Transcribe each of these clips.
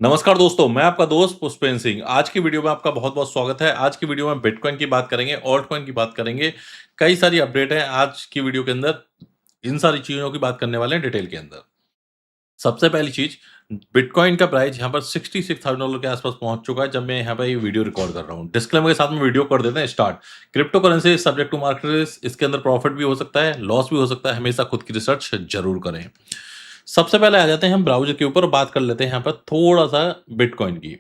नमस्कार दोस्तों, मैं आपका दोस्त पुष्पेंद्र सिंह। आज की वीडियो में आपका बहुत-बहुत स्वागत है। आज की वीडियो में बिटकॉइन की बात करेंगे, ऑल्ट कॉइन की बात करेंगे। कई सारी अपडेट है आज की वीडियो के अंदर। इन सारी चीज़ों की बात करने वाले हैं डिटेल के अंदर। सबसे पहली चीज़, बिटकॉइन का प्राइस यहाँ पर $66,000 के आसपास पहुँच चुका है जब मैं यहाँ पे ये वीडियो रिकॉर्ड कर रहा हूँ। डिस्क्लेमर के साथ में वीडियो कर देते हैं start. Crypto currency is subject to market risk. इसके अंदर प्रॉफिट भी हो सकता है, लॉस भी हो सकता है। हमेशा खुद की रिसर्च ज़रूर करें। सबसे पहले आ जाते हैं हम ब्राउज़र के ऊपर और बात कर लेते हैं यहाँ पर थोड़ा-सा बिटकॉइन की।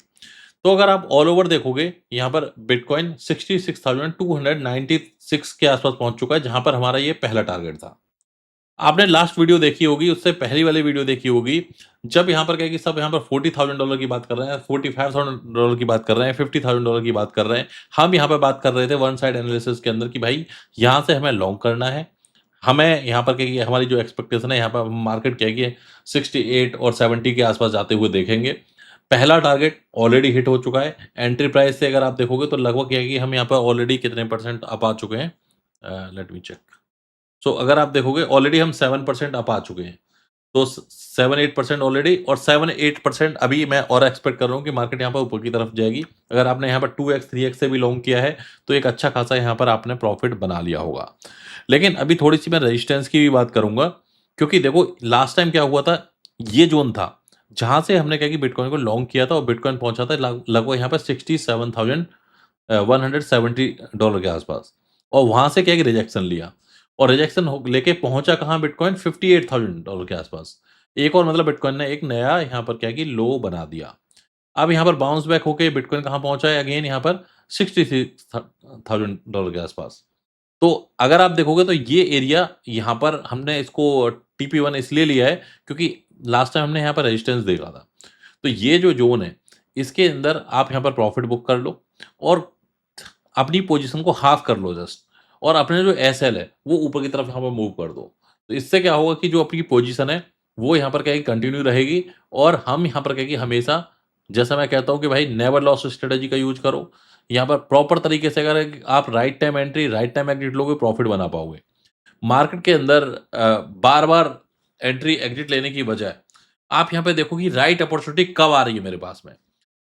तो अगर आप ऑल ओवर देखोगे, यहाँ पर बिटकॉइन 66,296 के आसपास पहुँच चुका है, जहाँ पर हमारा ये पहला टारगेट था। आपने लास्ट वीडियो देखी होगी, उससे पहली वाली वीडियो देखी होगी, जब यहाँ पर क्या है कि सब यहाँ पर $40,000 की बात कर रहे हैं, $45,000 की बात कर रहे हैं, $50,000 की बात कर रहे हैं। हम यहाँ पे बात कर रहे थे वन साइड एनालिसिस के अंदर कि भाई, यहाँ से हमें लॉन्ग करना है। हमें यहाँ पर क्या है कि हमारी जो एक्सपेक्टेशन है, यहाँ पर मार्केट क्या है कि 68 और 70 के आसपास जाते हुए देखेंगे। पहला टारगेट ऑलरेडी हिट हो चुका है। एंट्री प्राइस से अगर आप देखोगे तो लगभग क्या है कि हम यहाँ पर ऑलरेडी कितने परसेंट अप आ चुके हैं। Let me check. सो अगर आप देखोगे ऑलरेडी हम 7% अप आ चुके हैं। तो 7-8% ऑलरेडी और 7-8% अभी मैं और एक्सपेक्ट कर रहा हूँ कि मार्केट यहाँ पर ऊपर की तरफ जाएगी। अगर आपने यहाँ पर 2x 3x से भी लॉन्ग किया है, तो एक अच्छा खासा यहाँ पर आपने प्रॉफिट बना लिया होगा। लेकिन अभी थोड़ी-सी मैं रेजिस्टेंस की भी बात करूँगा, क्योंकि देखो लास्ट टाइम क्या हुआ था, ये ज़ोन था, जहाँ से हमने क्या कि बिटकॉइन को लॉन्ग किया था और बिटकॉइन पहुँचा था लगभग यहाँ पर $67,170 के आसपास। और वहाँ से क्या है कि रिजेक्शन लिया और रिजेक्शन हो लेके पहुँचा कहाँ बिटकॉइन $58,000 के आसपास। एक और मतलब बिटकॉइन ने एक नया यहाँ पर क्या है कि लो बना दिया। अब यहाँ पर बाउंस बैक होके बिटकॉइन कहाँ पहुँचा है अगेन यहाँ पर $66,000 के आसपास। तो अगर आप देखोगे तो ये एरिया यहाँ पर हमने इसको टीपी1 इसलिए लिया है, क्योंकि लास्ट टाइम हमने यहाँ पर रेजिस्टेंस देखा था। तो ये जो ज़ोन है, इसके अंदर आप यहाँ पर प्रॉफिट बुक कर लो और अपनी पोजीशन को हाफ कर लो जस्ट, और अपने जो एसएल है, वो ऊपर की तरफ यहाँ पर मूव कर दो। तो इससे क्या होगा कि जो अपनी पोजीशन है, वो यहाँ पर क्या है कि कंटिन्यू रहेगी और हम यहाँ पर क्या है कि हमेशा, जैसा मैं कहता हूँ कि भाई नेवर लॉस स्ट्रेटजी का यूज़ करो। यहाँ पर प्रॉपर तरीके से अगर आप right time entry, right time exit लोगे, प्रॉफिट बना पाओगे। मार्केट के अंदर बार-बार एंट्री, एग्जिट लेने की बजाय, आप यहाँ पे देखो कि राइट अपॉर्चुनिटी कब आ रही है मेरे पास में।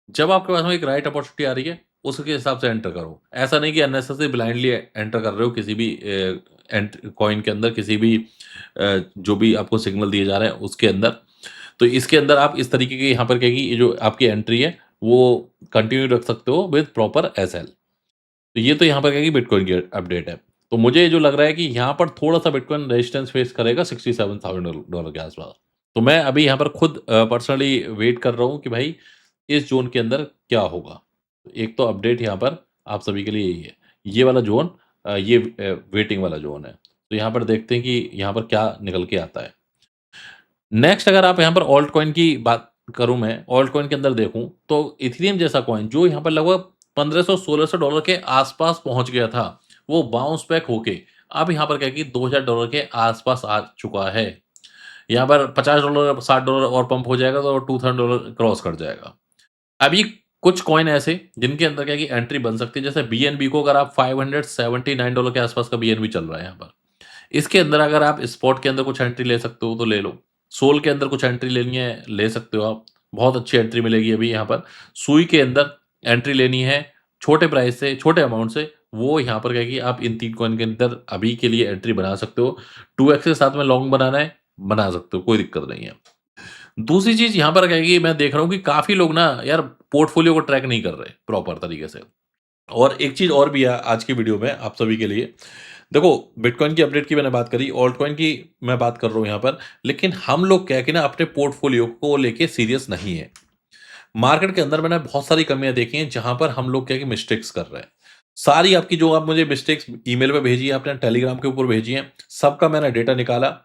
जब आपके पास में एक राइट अपॉर्चुनिटी आ रही है, उसके हिसाब से एंटर करो। ऐसा नहीं कि अननेसेसरी ब्लाइंडली एंटर कर रहे हो किसी भी कॉइन के अंदर, किसी भी जो भी आपको सिग्नल दिए जा रहे हैं उसके अंदर। तो इसके अंदर आप इस तरीके की यहाँ पर क्या है कि ये जो आपकी एंट्री है, वो कंटिन्यू रख सकते हो विद प्रॉपर एसएल। तो ये तो यहाँ पर क्या है कि बिटकॉइन की अपडेट है। तो मुझे जो लग रहा है कि यहाँ पर थोड़ा-सा बिटकॉइन रेजिस्टेंस फेस करेगा $67,000 के आसपास। तो मैं अभी यहाँ पर खुद पर्सनली वेट कर रहा हूँ कि भाई इस ज़ोन के अंदर क्या होगा? तो एक तो अपडेट यहाँ पर आप सभी के लिए यही है। ये वाला ज़ोन ये वेटिंग वाला ज़ोन है। तो यहाँ पर देखते हैं कि यहाँ पर क्या निकल के आता है। नेक्स्ट अगर आप यहाँ पर ऑल्ट कॉइन की बात करूँ मैं, ऑल्ट कॉइन के अंदर देखूँ, तो इथेरियम जैसा कॉइन जो यहाँ पर लगभग $1,500-$1,600 के आसपास पहुँच गया था, वो बाउंस बैक होके अब यहाँ पर क्या है कि $2,000 के आसपास आ चुका है। यहाँ पर $50 $60 और पंप हो जाएगा तो $2,000 क्रॉस कर जाएगा। अभी कुछ कॉइन ऐसे जिनके अंदर क्या है कि एंट्री बन सकती है, जैसे बीएनबी को अगर आप $579 के आसपास का बीएनबी चल रहा है यहाँ पर। इसके अंदर अगर आप स्पॉट के अंदर कुछ एंट्री ले सकते हो तो ले लो। सोल के अंदर कुछ एंट्री लेनी है, ले सकते हो आप। बहुत अच्छी एंट्री मिलेगी अभी यहाँ पर। सुई के अंदर एंट्री लेनी है, छोटे प्राइस से, छोटे अमाउंट से, वो यहाँ पर क्या है कि आप इन 3 कॉइन के अंदर अभी के लिए एंट्री बना सकते हो। 2x के साथ में लॉन्ग बनाना है, बना सकते हो, कोई दिक्कत नहीं है। दूसरी चीज़ यहाँ पर क्या है कि मैं देख रहा हूँ कि काफ़ी लोग ना यार पोर्टफोलियो को ट्रैक नहीं कर रहे प्रॉपर तरीके से। और एक चीज़ और भी है आज की वीडियो में आप सभी के लिए। देखो, बिटकॉइन की अपडेट की मैंने बात करी, ऑल्ट कॉइन की मैं बात कर रहा हूँ यहाँ पर, लेकिन हम लोग क्या है कि ना अपने पोर्टफोलियो को लेके सीरियस नहीं है। मार्केट के अंदर मैंने बहुत सारी कमियाँ देखी हैं, जहाँ पर हम लोग क्या है कि मिस्टेक्स कर रहे हैं। सारी आपकी जो आप मुझे मिस्टेक्स ईमेल पे भेजी है, आपने टेलीग्राम के ऊपर भेजी हैं, सबका मैंने डेटा निकाला।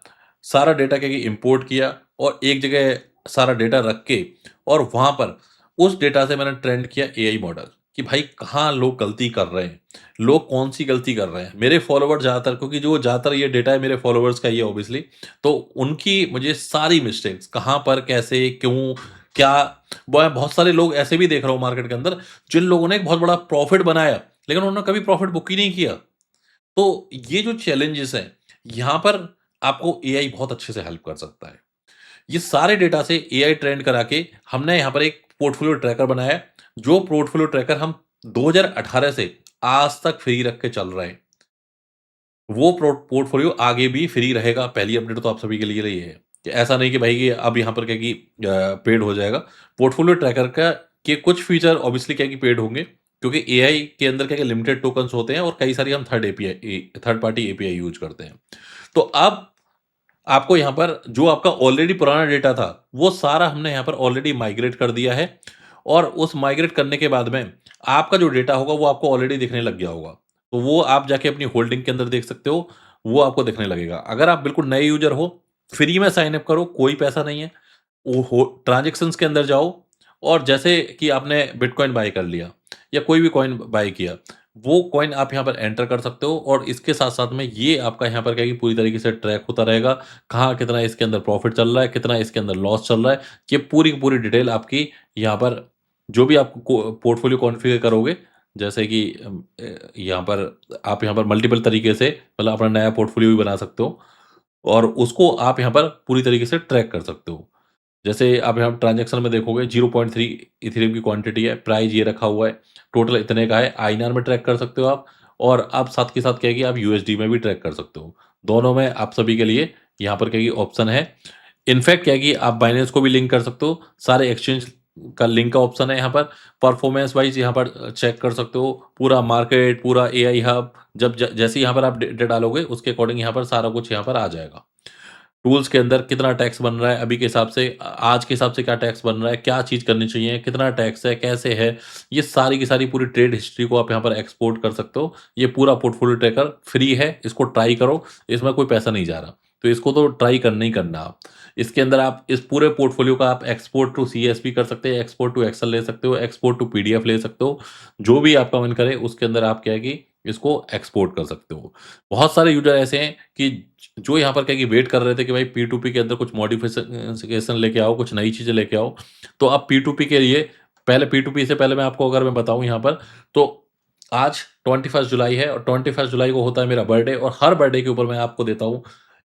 सारा डेटा क्या है कि इम्पोर्ट किया और एक जगह सारा डेटा रख के और वहाँ पर उस डेटा से मैंने ट्रेंड किया एआई मॉडल कि भाई कहाँ लोग गलती कर रहे हैं, लोग कौन-सी गलती कर रहे हैं। मेरे फॉलोवर ज़्यादातर, क्योंकि जो ज़्यादातर ये डेटा है मेरे फॉलोवर्स का ही है ऑब्वियसली, तो उनकी मुझे सारी मिस्टेक्स कहाँ पर, कैसे, क्यों, क्या, मैं बहुत सारे लोग ऐसे भी देख रहा हूँ मार्केट के अंदर, जिन लोगों ने एक बहुत बड़ा प्रॉफिट बनाया, लेकिन उन्होंने कभी प्रॉफिट बुक ही नहीं किया। तो ये जो चैलेंजेस हैं, यहाँ पर आपको एआई बहुत अच्छे से हेल्प कर सकता है। ये सारे डेटा से एआई ट्रेंड करा के हमने यहाँ पर एक पोर्टफोलियो ट्रैकर बनाया है, जो पोर्टफोलियो ट्रैकर हम 2018 से आज तक फ्री रख के चल रहे हैं। वो पोर्टफोलियो आगे भी फ्री रहेगा। पहली अपडेट तो आप सभी के लिए रही है कि ऐसा नहीं कि भाई ये अब यहाँ पर क्या कि पेड हो जाएगा। पोर्टफोलियो ट्रैकर का के कुछ फीचर ऑब्वियसली क्या कि पेड होंगे, क्योंकि एआई के अंदर क्या कि लिमिटेड टोकन्स होते हैं और कई सारी हम थर्ड पार्टी एपीआई यूज करते हैं। तो अब आपको यहाँ पर जो आपका ऑलरेडी पुराना डेटा था, वो सारा हमने यहाँ पर ऑलरेडी माइग्रेट कर दिया है, और उस माइग्रेट करने के बाद में आपका जो डेटा होगा वो आपको ऑलरेडी दिखने लग गया होगा। तो वो आप जाके अपनी होल्डिंग के अंदर देख सकते हो, वो आपको दिखने लगेगा। अगर आप बिल्कुल नए यूज़र हो, फ्री में साइन अप करो, कोई पैसा नहीं है। वो हो ट्रांज़ैक्शंस के अंदर जाओ, और जैसे कि आपने बिटकॉइन बाय कर लिया या कोई भी कॉइन बाय किया, वो कॉइन आप यहाँ पर एंटर कर सकते हो, और इसके साथ-साथ में ये आपका यहाँ पर क्या है कि पूरी तरीके से ट्रैक होता रहेगा। कहाँ कितना इसके अंदर प्रॉफ़िट चल रहा है, कितना इसके अंदर लॉस चल रहा है, ये पूरी की पूरी डिटेल आपकी यहाँ पर जो भी आप पोर्टफ़ोलियो कॉन्फ़िगर करोगे, जैसे कि यहाँ पर आप यहाँ पर मल्टीपल तरीके से मतलब अपना नया पोर्टफ़ोलियो भी बना सकते हो, और उसको आप यहाँ पर पूरी तरीके से ट्रैक कर सकते हो। जैसे आप यहाँ ट्रांज़ैक्शन में देखोगे 0.3 इथेरियम की क्वांटिटी है, प्राइस ये रखा हुआ है, टोटल इतने का है, आईएनआर में ट्रैक कर सकते हो आप, और आप साथ के साथ क्या है कि आप यूएसडी में भी ट्रैक कर सकते हो। दोनों में आप सभी के लिए यहाँ पर क्या है कि ऑप्शन है। इनफैक्ट क्या है कि आप बाइनेंस को भी लिंक कर सकते हो, सारे एक्सचेंज का लिंक का ऑप्शन है यहाँ पर, परफॉर्मेंस वाइज़ यहाँ पर चेक कर सकते हो, पूरा मार्केट, पूरा एआई हब, जब जैसे ही यहाँ पर आप डेटा डालोगे, उसके अकॉर्डिंग यहाँ पर सारा कुछ यहाँ पर आ जाएगा। टूल्स के अंदर कितना टैक्स बन रहा है अभी के हिसाब से, आज के हिसाब से क्या टैक्स बन रहा है, क्या चीज़ करनी चाहिए, कितना टैक्स है, कैसे है, ये सारी की सारी पूरी ट्रेड हिस्ट्री को आप यहाँ पर एक्सपोर्ट कर सकते हो। ये पूरा पोर्टफोलियो ट्रैकर फ्री है, इसको ट्राई करो, इसमें कोई पैसा नहीं जा रहा। तो इसको तो ट्राई करना ही करना आप। इसके अंदर आप इस पूरे पोर्टफोलियो का आप एक्सपोर्ट टू सीएसवी कर सकते हैं, एक्सपोर्ट टू एक्सेल ले सकते हो, एक्सपोर्ट टू पीडीएफ ले सकते हो। जो भी आपका मन करे उसके अंदर आप क्या है कि इसको एक्सपोर्ट कर सकते हो। बहुत सारे यूज़र ऐसे हैं कि जो यहाँ पर क्या है कि वेट कर रहे थे कि भाई पी2पी के अंदर कुछ मॉडिफिकेशन लेके आओ, कुछ नई चीज़ें लेके आओ। तो अब पी2पी के लिए पहले पी2पी से पहले मैं आपको अगर मैं बताऊँ यहाँ पर, तो आज 21 जुलाई है, और 21 जुलाई को होता है मेरा बर्थडे, और हर बर्थडे के ऊपर मैं आपको देता हूँ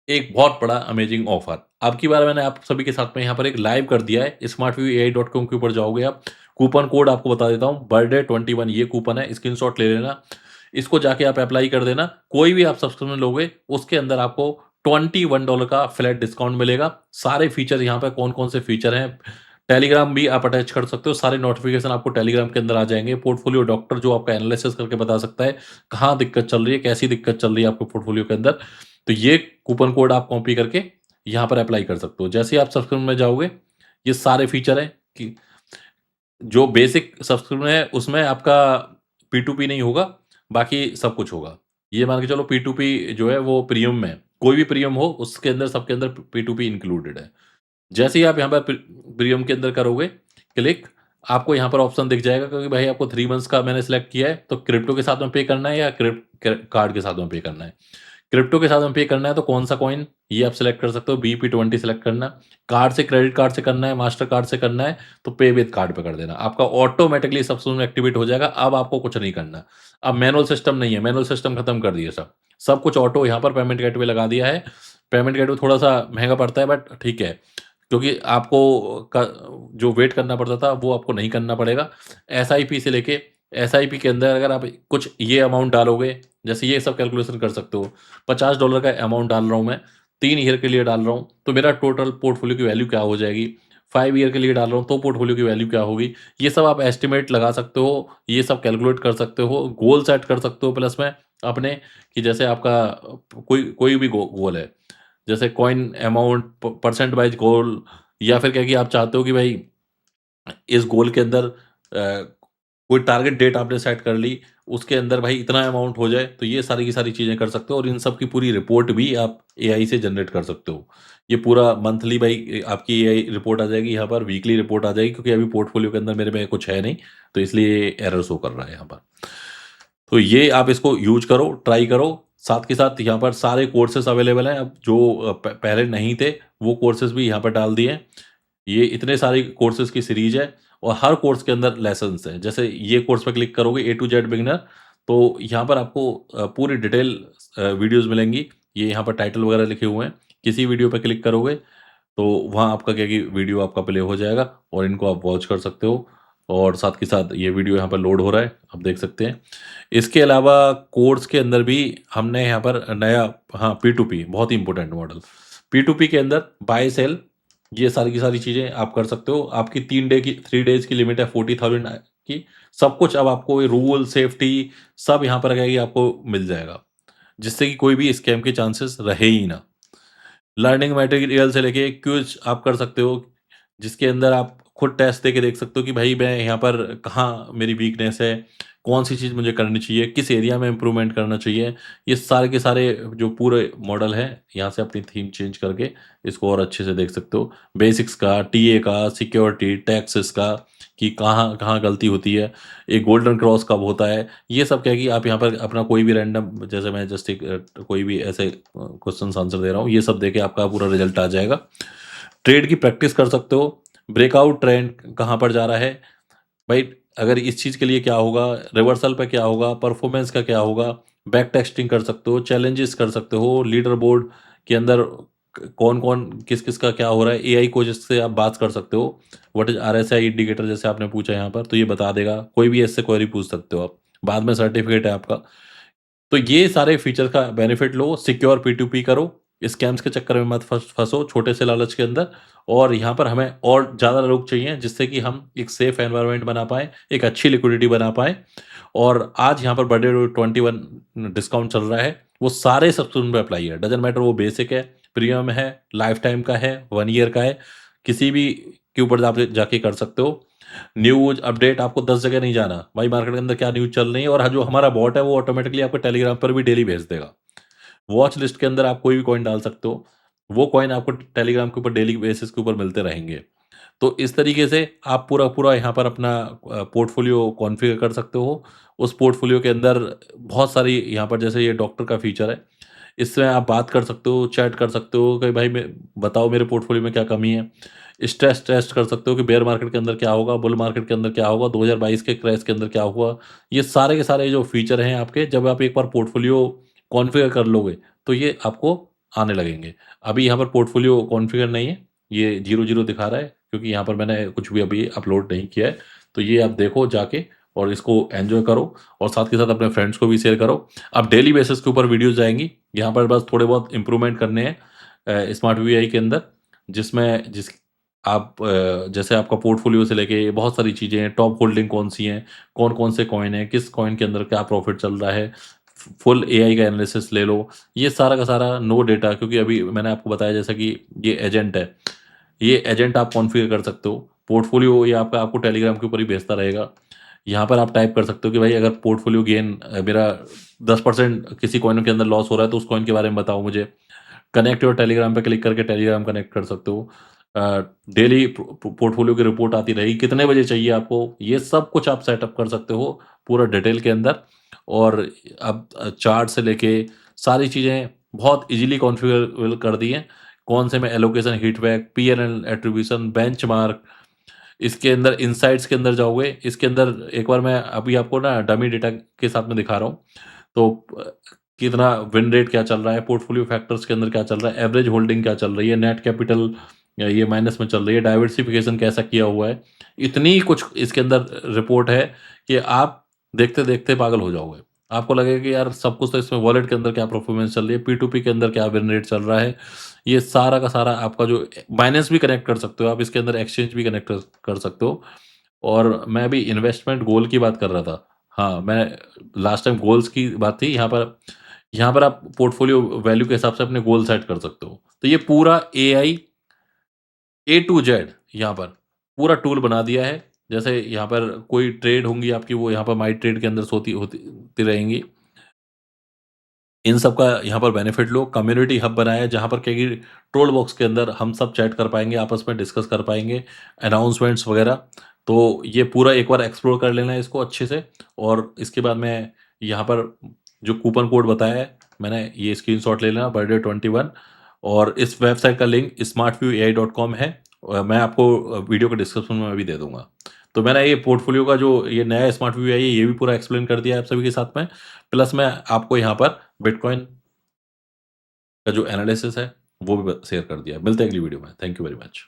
एक बहुत बड़ा अमेजिंग ऑफर। अब की बार मैंने आप सभी के साथ में यहाँ पर एक लाइव कर दिया है, smartviewai.com के ऊपर जाओगे आप, कूपन कोड आपको बता देता हूँ, बर्थडे 21 ये कूपन है, स्क्रीनशॉट ले लेना। इसको जाके आप अप्लाई कर देना। कोई भी आप सब्सक्रिप्शन लोगे, उसके अंदर आपको $21 का फ्लैट डिस्काउंट मिलेगा। सारे फीचर यहाँ पे कौन-कौन से फीचर हैं, टेलीग्राम भी आप अटैच कर सकते हो, सारे नोटिफ़िकेशन आपको टेलीग्राम के अंदर आ जाएँगे। पोर्टफोलियो डॉक्टर जो आपका एनालिसिस करके बता सकता है, कहाँ दिक्कत चल रही है, कैसी दिक्कत चल रही है आपके पोर्टफोलियो के अंदर। तो ये कूपन कोड आप कॉपी करके यहाँ पर अप्लाई कर सकते हो। जैसे ही आप सब्सक्रिप्शन में जाओगे, ये सारे फीचर हैं कि जो बेसिक सब्सक्रिप्शन है, उसमें आपका पी2पी नहीं होगा, बाकी सब कुछ होगा। ये मान के चलो पी2पी जो है वो प्रीमियम में है। कोई भी प्रीमियम हो, उसके अंदर सबके अंदर पी2पी इंक्लूडेड है। जैसे ही आप यहाँ पर प्रीमियम के अंदर करोगे क्लिक, आपको यहाँ पर ऑप्शन दिख जाएगा, क्योंकि भाई आपको 3 मंथ्स का मैंने सिलेक्ट किया है, तो क्रिप्टो के साथ में पे करना है या कार्ड के साथ में पे करना है। क्रिप्टो के साथ में पे करना है तो कौन सा कॉइन, ये आप सिलेक्ट कर सकते हो, बीपी20 सिलेक्ट करना। कार्ड से, क्रेडिट कार्ड से करना है, मास्टर कार्ड से करना है, तो पे विद कार्ड पे कर देना। आपका ऑटोमेटिकली सब एक्टिवेट हो जाएगा। अब आपको कुछ नहीं करना। अब मैनुअल सिस्टम नहीं है, मैनुअल सिस्टम खत्म कर दिया सब। सब कुछ ऑटो यहाँ पर पेमेंट गेटवे लगा दिया है। पेमेंट गेटवे थोड़ा-सा महँगा पड़ता है, बट ठीक है, क्योंकि आपको क जो वेट करना पड़ता था, वो आपको नहीं करना पड़ेगा। एसआईपी से लेके एसआईपी के अंदर अगर आप कुछ ये अमाउंट डालोगे, जैसे ये सब कैलकुलेशन कर सकते हो। $50 का अमाउंट डाल रहा हूँ मैं, 3 ईयर के लिए डाल रहा हूँ, तो मेरा टोटल पोर्टफोलियो की वैल्यू क्या हो जाएगी? 5 ईयर के लिए डाल रहा हूँ, तो पोर्टफोलियो की वैल्यू क्या होगी? ये सब आप एस्टिमेट लगा सकते हो, ये सब कैलकुलेट कर सकते हो, गोल सेट कर सकते हो प्लस में अपने, कि जैसे आपका कोई कोई भी गोल है, जैसे कॉइन अमाउंट, परसेंट वाइज़ गोल, या फिर क्या कि आप चाहते हो कि भाई इस गोल के अंदर कोई टारगेट डेट आपने सेट कर ली, उसके अंदर भाई इतना अमाउंट हो जाए, तो ये सारी की सारी चीज़ें कर सकते हो, और इन सब की पूरी रिपोर्ट भी आप एआई से जनरेट कर सकते हो। ये पूरा मंथली भाई आपकी एआई रिपोर्ट आ जाएगी यहाँ पर, वीकली रिपोर्ट आ जाएगी, क्योंकि अभी पोर्टफोलियो के अंदर मेरे में कुछ है नहीं, तो इसलिए एरर शो कर रहा है यहाँ पर। तो ये आप इसको यूज़ करो, ट्राई करो। साथ के साथ यहाँ पर सारे कोर्सेज़ अवेलेबल हैं, अब जो पहले नहीं थे, वो कोर्सेज़ भी यहाँ पर डाल दिए हैं। ये इतने सारे कोर्सेज़ की सीरीज़ है, और हर कोर्स के अंदर लेसन्स हैं। जैसे ये कोर्स पे क्लिक करोगे, ए टू जेड बिगिनर, तो यहाँ पर आपको पूरी डिटेल वीडियोज़ मिलेंगी। ये यहाँ पर टाइटल वगैरह लिखे हुए हैं। किसी वीडियो पे क्लिक करोगे, तो वहाँ आपका क्या है कि वीडियो आपका प्ले हो जाएगा और इनको आप वॉच कर सकते हो और साथ के साथ ये वीडियो यहाँ पर लोड हो रहा है, आप देख सकते हैं। इसके अलावा कोर्स के अंदर भी हमने यहाँ पर नया हाँ, P2P बहुत ही इम्पोर्टेंट मॉडल। P2P के अंदर बाय सेल ये सारी की सारी चीज़ें आप कर सकते हो। आपकी 3 डेज़ की लिमिट है 40,000 की। सब कुछ अब आपको रूल, सेफ्टी सब यहाँ पर क्या है कि आपको मिल जाएगा, जिससे कि कोई भी स्कैम के चांसेस रहे ही ना। लर्निंग मटेरियल से लेके क्विज़ आप कर सकते हो, जिसके अंदर आप खुद टेस्ट देके देख सकते हो कि भाई मैं यहाँ पर कहाँ मेरी वीकनेस है, कौन-सी चीज़ मुझे करनी चाहिए, किस एरिया में इम्प्रूवमेंट करना चाहिए। ये सारे के सारे जो पूरे मॉडल हैं, यहाँ से अपनी थीम चेंज करके इसको और अच्छे से देख सकते हो। बेसिक्स का, टीए का, सिक्योरिटी, टैक्सेस का कि कहाँ-कहाँ गलती होती है, एक गोल्डन क्रॉस कब होता है, ये सब क्या है कि आप यहाँ पर अपना कोई भी रैंडम जैसे मैं जस्ट एक कोई भी ऐसे क्वेश्चन्स आंसर दे रहा हूँ, ये सब देके आपका पूरा रिजल्ट आ जाएगा। ट्रेड की प्रैक्टिस कर सकते हो, ब्रेकआउट ट्रेंड कहाँ पर जा रहा है, भाई अगर इस चीज़ के लिए क्या होगा, रिवर्सल पे क्या होगा, परफॉर्मेंस का क्या होगा, बैक टेस्टिंग कर सकते हो, चैलेंजेस कर सकते हो, लीडर बोर्ड के अंदर कौन-कौन, किस-किस का क्या हो रहा है, एआई को जिससे आप बात कर सकते हो। व्हाट इज़ आरएसआई इंडिकेटर जैसे आपने पूछा यहाँ पर, तो ये बता देगा। कोई भी ऐसे क्वेरी पूछ सकते हो आप। बाद में सर्टिफिकेट है आपका। तो ये सारे फीचर का बेनिफिट लो, सिक्योर P2P करो, स्कैम्स के चक्कर में मत फँसो छोटे से लालच के अंदर और यहाँ पर हमें और ज़्यादा लोग चाहिए जिससे कि हम एक सेफ एनवायरनमेंट बना पाएँ, एक अच्छी लिक्विडिटी बना पाएँ और आज यहाँ पर बर्थडे 21 डिस्काउंट चल रहा है, वो सारे सब्सक्रिप्शन पे अप्लाई है। डज़न्ट मैटर वो बेसिक है, प्रीमियम है, लाइफ टाइम का है, 1 ईयर का है, किसी भी के ऊपर आप जाके कर सकते हो। न्यूज़ अपडेट आपको 10 जगह नहीं जाना। भाई मार्केट के अंदर क्या न्यूज़ चल रही है और जो हमारा बॉट है वो ऑटोमैटिकली आपको टेलीग्राम पर भी डेली भेज देगा। वॉच लिस्ट के अंदर आप कोई भी कॉइन डाल सकते हो। वो कॉइन आपको टेलीग्राम के ऊपर डेली बेसिस के ऊपर मिलते रहेंगे। तो इस तरीके से आप पूरा-पूरा यहाँ पर अपना पोर्टफ़ोलियो कॉन्फ़िगर कर सकते हो। उस पोर्टफ़ोलियो के अंदर बहुत सारी यहाँ पर जैसे ये डॉक्टर का फ़ीचर है। इसमें आप बात कर सकते हो, चैट कर सकते हो कि भाई मैं बताओ मेरे पोर्टफ़ोलियो में क्या कमी है। स्ट्रेस टेस्ट कर सकते हो कि बेयर मार्केट के अंदर क्या होगा, बुल मार्केट के अंदर क्या होगा, 2022 के क्रैश के अंदर क्या हुआ। ये सारे के सारे जो फ़ीचर हैं आपके जब आप एक बार पोर्टफ़ोलियो कॉन्फ़िगर कर लोगे, तो ये आपको आने लगेंगे। अभी यहाँ पर पोर्टफ़ोलियो कॉन्फ़िगर नहीं है, ये 0-0 दिखा रहा है क्योंकि यहाँ पर मैंने कुछ भी अभी अपलोड नहीं किया है। तो ये आप देखो जाके और इसको एन्जॉय करो और साथ के साथ अपने फ्रेंड्स को भी शेयर करो। अब डेली बेसिस के ऊपर वीडियोज़ जाएँगी, यहाँ पर बस थोड़े बहुत इम्प्रूवमेंट करने हैं स्मार्ट वीआई के अंदर, जिस आप जैसे आपका पोर्टफ़ोलियो से लेके बहुत सारी चीज़ें हैं, टॉप होल्डिंग कौन-सी हैं, कौन-कौन से कॉइन हैं, किस कॉइन के अंदर क्या प्रॉफ़िट चल रहा है, फुल एआई का एनालिसिस ले लो। ये सारा का सारा नो डेटा क्योंकि अभी मैंने आपको बताया जैसा कि ये एजेंट है, ये एजेंट आप कॉन्फ़िगर कर सकते हो। पोर्टफ़ोलियो ये आपका आपको टेलीग्राम के ऊपर ही भेजता रहेगा। यहाँ पर आप टाइप कर सकते हो कि भाई अगर पोर्टफ़ोलियो गेन मेरा 10% किसी कॉइन के अंदर लॉस हो रहा है तो उस कॉइन के बारे में बताओ मुझे। कनेक्ट योर टेलीग्राम पे क्लिक करके टेलीग्राम कनेक्ट कर सकते हो। डेली पोर्टफोलियो की रिपोर्ट आती रहेगी, कितने बजे चाहिए आपको, ये सब कुछ आप सेटअप कर सकते हो पूरा डिटेल के अंदर और अब चार्ट से लेके सारी चीज़ें बहुत ईज़िली कॉन्फ़िगरेबल कर दी हैं। कौन से में allocation, heat map, PNL attribution, benchmark इसके अंदर इनसाइट्स के अंदर जाओगे, इसके अंदर एक बार मैं अभी आपको ना डमी डेटा के साथ में दिखा रहा हूँ। तो कितना विन रेट क्या चल रहा है, पोर्टफोलियो फैक्टर्स के अंदर क्या चल रहा है, एवरेज होल्डिंग क्या चल रही है, नेट कैपिटल ये माइनस में चल रही है, डाइवर्सिफिकेशन कैसा किया हुआ है। इतनी कुछ इसके अंदर रिपोर्ट है कि आप देखते-देखते पागल हो जाओगे। आपको लगेगा कि यार सब कुछ तो इसमें वॉलेट के अंदर क्या परफॉर्मेंस चल रही है, P2P के अंदर क्या विन रेट चल रहा है। ये सारा का सारा आपका जो बाइनेंस भी कनेक्ट कर सकते हो आप, इसके अंदर एक्सचेंज भी कनेक्ट कर कर सकते हो। और मैं अभी इन्वेस्टमेंट गोल की बात कर रहा था। हाँ, मैं लास्ट टाइम गोल्स की बात थी, यहाँ पर आप पोर्टफोलियो वैल्यू के हिसाब से अपने गोल सेट कर सकते हो। तो ये पूरा एआई ए टू जेड यहाँ पर पूरा टूल बना दिया है। जैसे यहाँ पर कोई ट्रेड होंगी आपकी वो यहाँ पर माई ट्रेड के अंदर सोती होती होती रहेंगी। इन सब का यहाँ पर बेनिफिट लो, कम्युनिटी हब बनाया है जहाँ पर क्या है कि ट्रोल बॉक्स के अंदर हम सब चैट कर पाएँगे, आपस में डिस्कस कर पाएँगे, अनाउंसमेंट्स वगैरह। तो ये पूरा एक बार एक्सप्लोर कर लेना है इसको अच्छे से और इसके बाद में यहाँ पर जो कूपन कोड बताया है, मैंने ये स्क्रीनशॉट ले लेना बर्थडे 21 और इस वेबसाइट का लिंक smartviewai.com है। मैं आपको वीडियो के डिस्क्रिप्शन में भी दे दूँगा। तो मैंने ये पोर्टफोलियो का जो ये नया स्मार्ट व्यू है ये भी पूरा एक्सप्लेन कर दिया है आप सभी के साथ में। प्लस मैं आपको यहाँ पर बिटकॉइन का जो एनालिसिस है, वो भी ब शेयर कर दिया है। मिलते हैं अगली वीडियो में। Thank you very much.